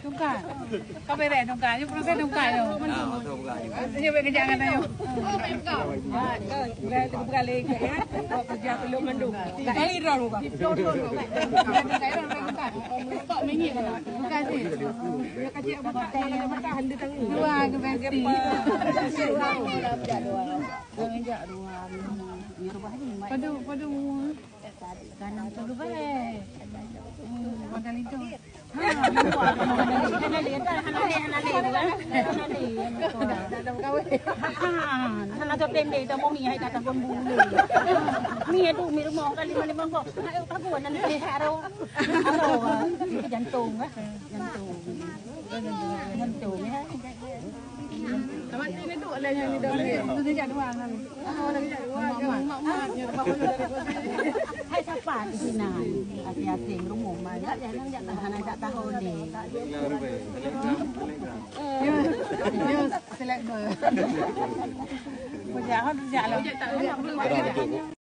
Tungkar. Kau beres tungkar. You proses tungkar tu. You beres jangan ayo. Kau kali ya. Kau kerja perlu mendung. Tak elok lu kau. Tak mingi kau. Bukan sih. Dia kecil apa tak makan di tengah. Dua ke besi. Padu. Kanang tu lupa le. Modal itu. Hana cho tên để cho mong mình hay cả thằng con bù mì đủ mì mong cái lima lima kok các buồn ăn đi hạ đâu cái dàn tùng á dàn tùng á Tapi ini tu ada yang di dalam tu dia doang kan. Ada dia doang. hay sao phạt thì nào nhà tiền đúng không mà rất là năng nhận hàng này đã ta hồi để select ber. bây giờ họ dạ là